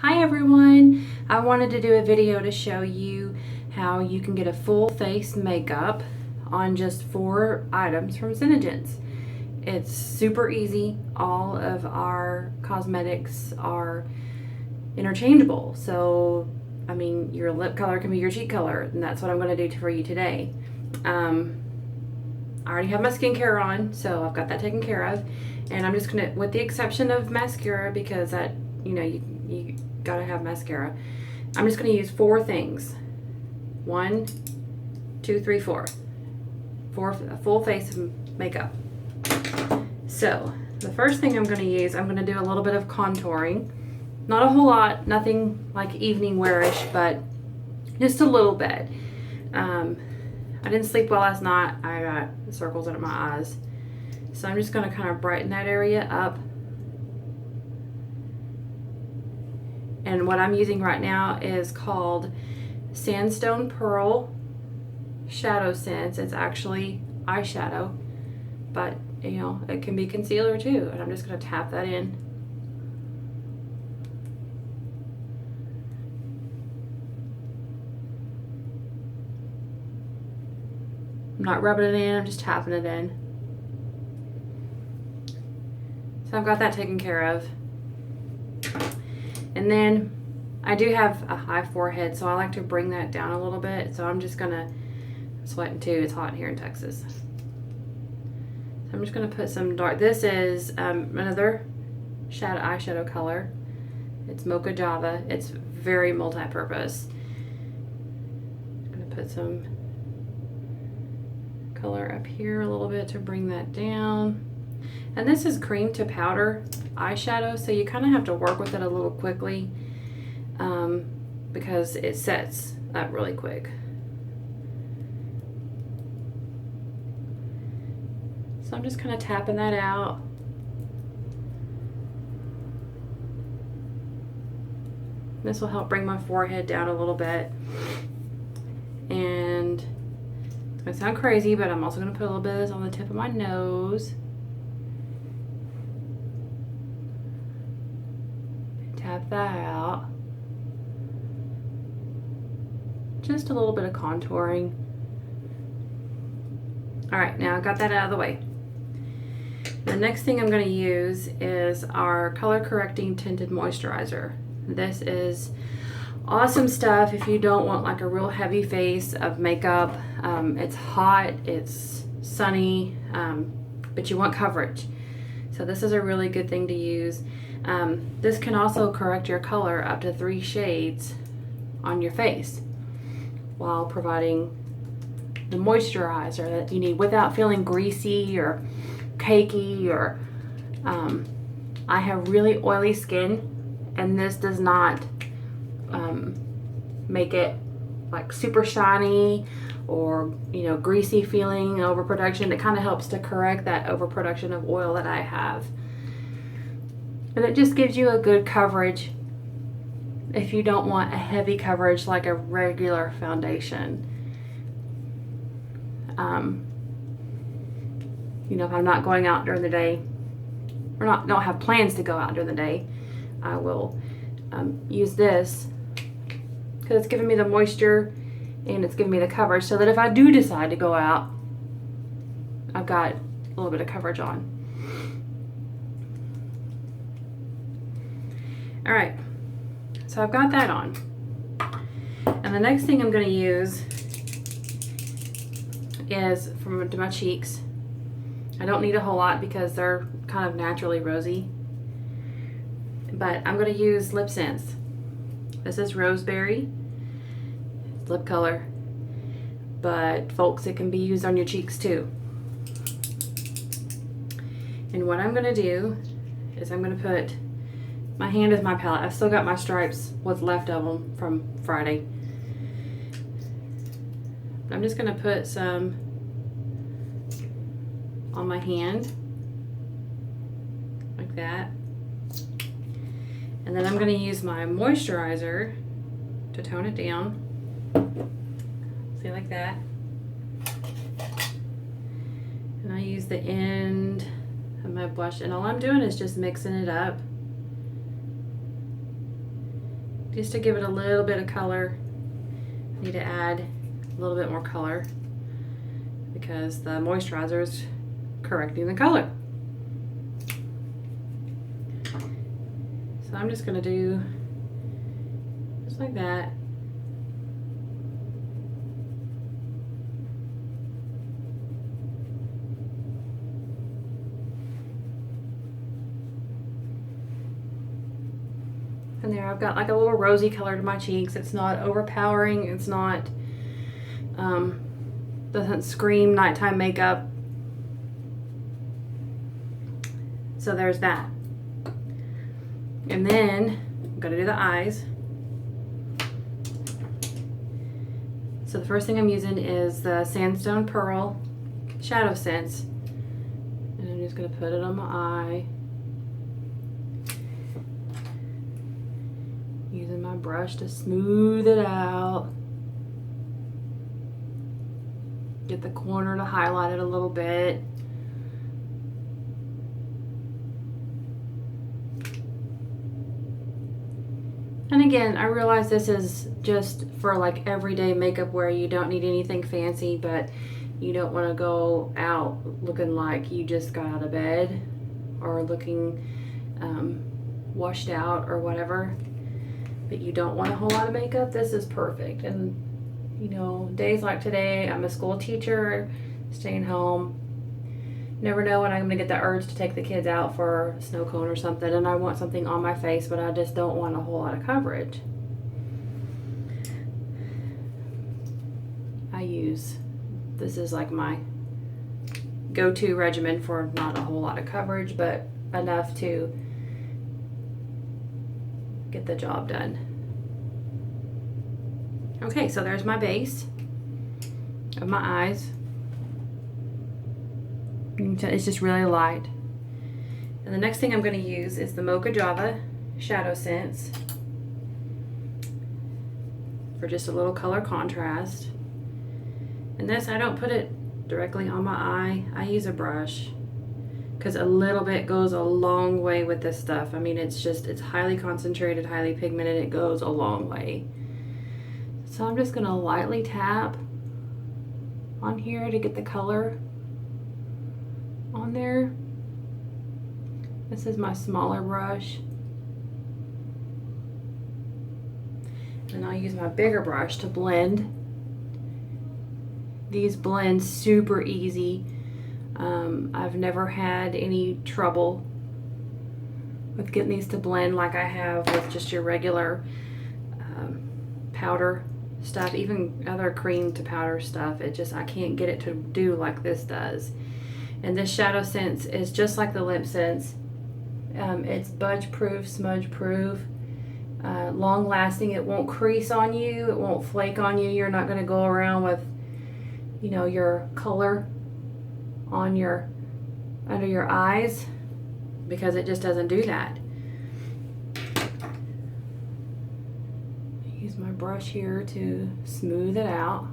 Hi everyone! I wanted to do a video to show you how you can get a full face makeup on just 4 items from SeneGence. It's super easy. All of our cosmetics are interchangeable. So, I mean, your lip color can be your cheek color, and that's what I'm going to do for you today. I already have my skincare on, so I've got that taken care of. And I'm just going to, with the exception of mascara, because that, you gotta have mascara. I'm just gonna use 4 things. 1, 2, 3, 4. A full face of makeup. So, the first thing I'm gonna use, I'm gonna do a little bit of contouring. Not a whole lot, nothing like evening wearish, but just a little bit. I didn't sleep well last night. I got circles under my eyes. So I'm just gonna kind of brighten that area up. And what I'm using right now is called Sandstone Pearl Shadow Sense. It's actually eyeshadow, but it can be concealer too. And I'm just going to tap that in. I'm not rubbing it in, I'm just tapping it in. So I've got that taken care of. And then I do have a high forehead, so I like to bring that down a little bit. So I'm just gonna, I'm sweating too, it's hot here in Texas. So I'm just gonna put some dark, this is another eyeshadow color. It's Mocha Java. It's very multi-purpose. I'm gonna put some color up here a little bit to bring that down. And this is cream to powder eyeshadow, so you kind of have to work with it a little quickly because it sets up really quick. So I'm just kind of tapping that out. This will help bring my forehead down a little bit. And it's going to sound crazy, but I'm also going to put a little bit of this on the tip of my nose. Tap that out. Just a little bit of contouring. Alright, now I got that out of the way. The next thing I'm going to use is our color correcting tinted moisturizer. This is awesome stuff if you don't want like a real heavy face of makeup. It's hot, it's sunny, but you want coverage. So this is a really good thing to use. This can also correct your color up to 3 shades on your face while providing the moisturizer that you need without feeling greasy or cakey or I have really oily skin, and this does not make it like super shiny or greasy feeling, overproduction. It kind of helps to correct that overproduction of oil that I have. And it just gives you a good coverage if you don't want a heavy coverage like a regular foundation. If I'm not going out during the day, or don't have plans to go out during the day, I will use this because it's giving me the moisture and it's giving me the coverage so that if I do decide to go out, I've got a little bit of coverage on. All right, so I've got that on. And the next thing I'm going to use is to my cheeks. I don't need a whole lot because they're kind of naturally rosy. But I'm going to use Lip Sense. This is Roseberry. It's lip color. But folks, it can be used on your cheeks too. And what I'm going to do is I'm going to put, my hand is my palette. I've still got my stripes, what's left of them from Friday. I'm just going to put some on my hand, like that. And then I'm going to use my moisturizer to tone it down. See, like that. And I use the end of my blush, and all I'm doing is just mixing it up. just to give it a little bit of color. I need to add a little bit more color because the moisturizer is correcting the color. So I'm just going to do just like that. And there I've got like a little rosy color to my cheeks. It's not overpowering. It's not, doesn't scream nighttime makeup. So there's that. And then I'm gonna do the eyes. So the first thing I'm using is the Sandstone Pearl Shadow Sense. And I'm just gonna put it on my eye. Using my brush to smooth it out. Get the corner to highlight it a little bit. And again, I realize this is just for like everyday makeup where you don't need anything fancy, but you don't want to go out looking like you just got out of bed or looking washed out or whatever. But you don't want a whole lot of makeup. This is perfect. And you know, days like today, I'm a school teacher, staying home. Never know when I'm gonna get the urge to take the kids out for a snow cone or something, and I want something on my face, but I just don't want a whole lot of coverage. This is like my go-to regimen for not a whole lot of coverage, but enough to get the job done. Okay, so there's my base of my eyes. It's just really light. And the next thing I'm going to use is the Mocha Java Shadow Sense for just a little color contrast. And this, I don't put it directly on my eye. I use a brush because a little bit goes a long way with this stuff. I mean, it's highly concentrated, highly pigmented. It goes a long way. So I'm just going to lightly tap on here to get the color on there. This is my smaller brush. And I'll use my bigger brush to blend. These blend super easy. I've never had any trouble with getting these to blend like I have with just your regular powder stuff, even other cream to powder stuff. I can't get it to do like this does. And this Shadow Sense is just like the Lip Sense. It's budge proof, smudge proof, long lasting. It won't crease on you. It won't flake on you. You're not going to go around with, you know, your color on under your eyes, because it just doesn't do that. Use my brush here to smooth it out.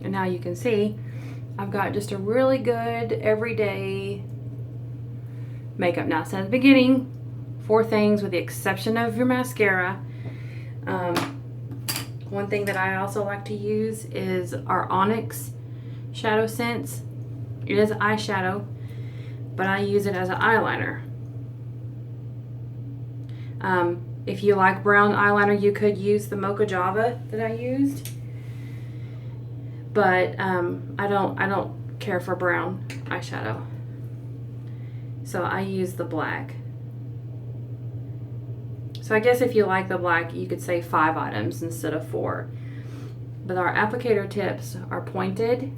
And now you can see I've got just a really good everyday makeup. Now, so at the beginning, 4 things with the exception of your mascara. One thing that I also like to use is our Onyx Shadow Sense. It is eyeshadow, but I use it as an eyeliner. If you like brown eyeliner, you could use the Mocha Java that I used. But I don't care for brown eyeshadow, so I use the black. So I guess if you like the black, you could say 5 items instead of 4. But our applicator tips are pointed,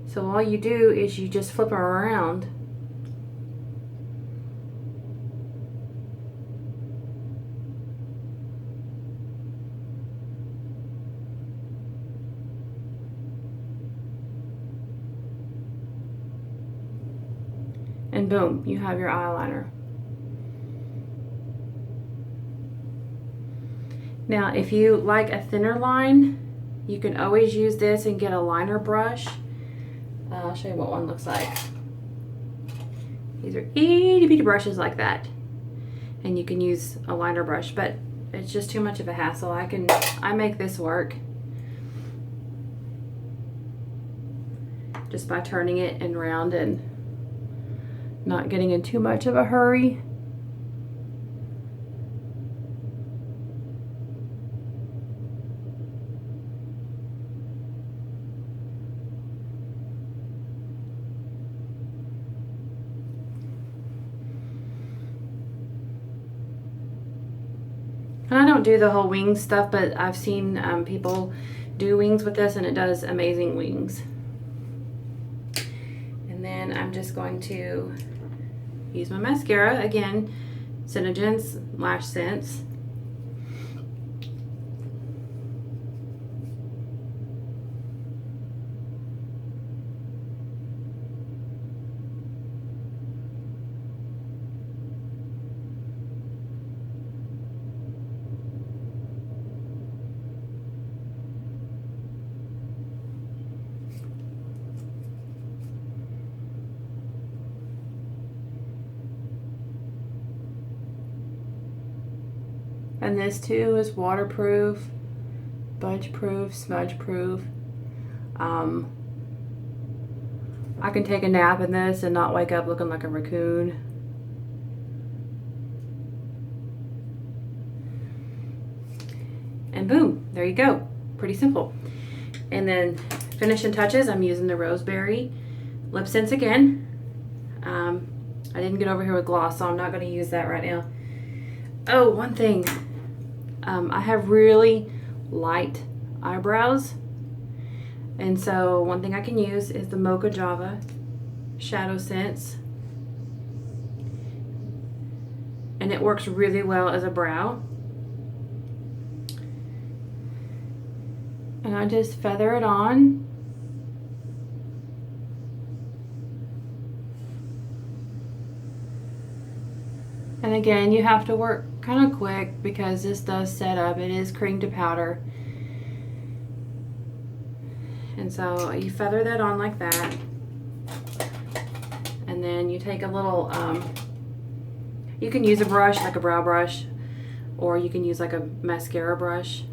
so all you do is you just flip them around. And boom, you have your eyeliner. Now, if you like a thinner line, you can always use this and get a liner brush. I'll show you what one looks like. These are itty bitty brushes like that. And you can use a liner brush, but it's just too much of a hassle. I make this work just by turning it and round and not getting in too much of a hurry. And I don't do the whole wings stuff, but I've seen people do wings with this, and it does amazing wings. And then I'm just going to use my mascara. Again, SeneGence Lash Sense. And this too is waterproof, budge proof, smudge proof. I can take a nap in this and not wake up looking like a raccoon. And boom, there you go. Pretty simple. And then finishing touches, I'm using the Roseberry Lip Sense again. I didn't get over here with gloss, so I'm not going to use that right now. Oh, one thing. I have really light eyebrows, and so one thing I can use is the Mocha Java Shadow Sense, and it works really well as a brow. And I just feather it on. And again, you have to work kind of quick because this does set up. It is cream to powder. And so you feather that on like that. And then you take a little, you can use a brush, like a brow brush, or you can use like a mascara brush.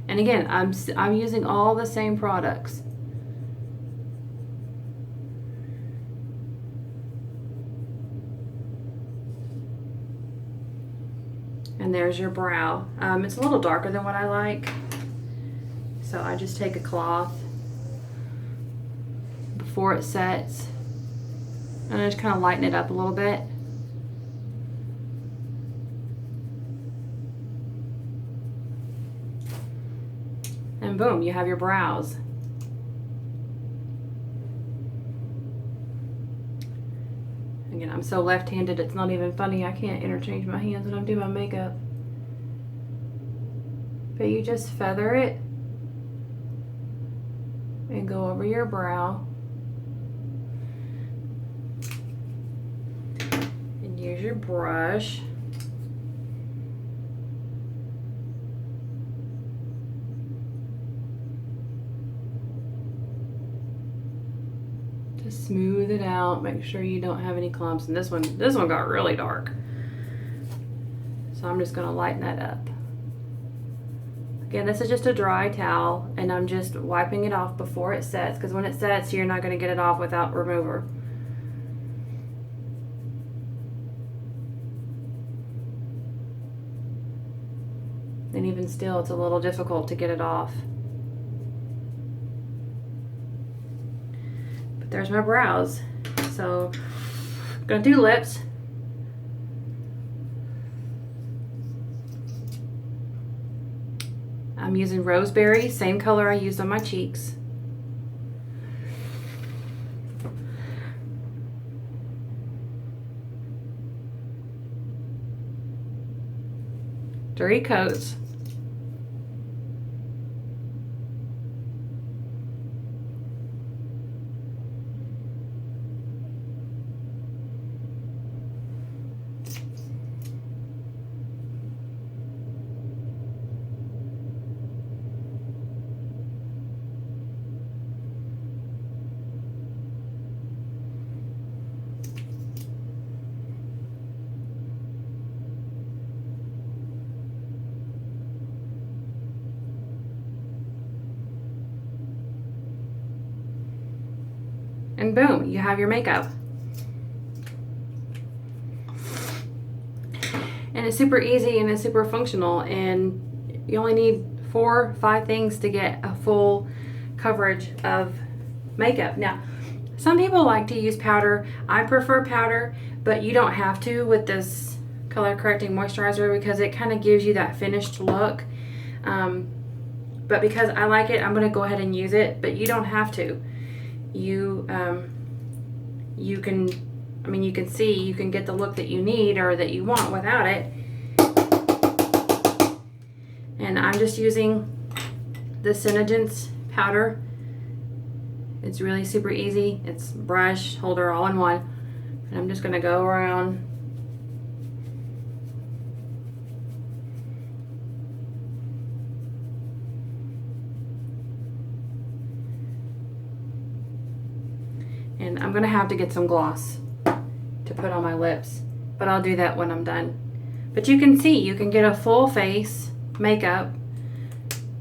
And again, I'm using all the same products. And there's your brow. It's a little darker than what I like. So I just take a cloth before it sets and I just kind of lighten it up a little bit. And boom, you have your brows. Again, I'm so left-handed, it's not even funny. I can't interchange my hands when I'm doing my makeup. But you just feather it and go over your brow. And use your brush. To smooth it out, make sure you don't have any clumps. And this one got really dark. So I'm just gonna lighten that up. Again, this is just a dry towel and I'm just wiping it off before it sets, because when it sets, you're not gonna get it off without remover. And even still, it's a little difficult to get it off. But there's my brows. So I'm gonna do lips. I'm using Roseberry, same color I used on my cheeks. Three coats. and boom, you have your makeup. And it's super easy and it's super functional, and you only need 4 or 5 things to get a full coverage of makeup. Now, some people like to use powder. I prefer powder, but you don't have to with this color correcting moisturizer because it kind of gives you that finished look. But because I like it, I'm going to go ahead and use it, but you don't have to. You can, I mean, you can see, you can get the look that you need or that you want without it. And I'm just using the SeneGence powder. It's really super easy. It's brush, holder, all in one. And I'm just gonna go around. And I'm gonna have to get some gloss to put on my lips, but I'll do that when I'm done. But you can see, you can get a full face makeup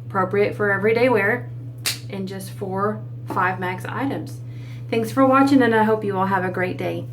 appropriate for everyday wear in just 4-5 max items. Thanks for watching, and I hope you all have a great day.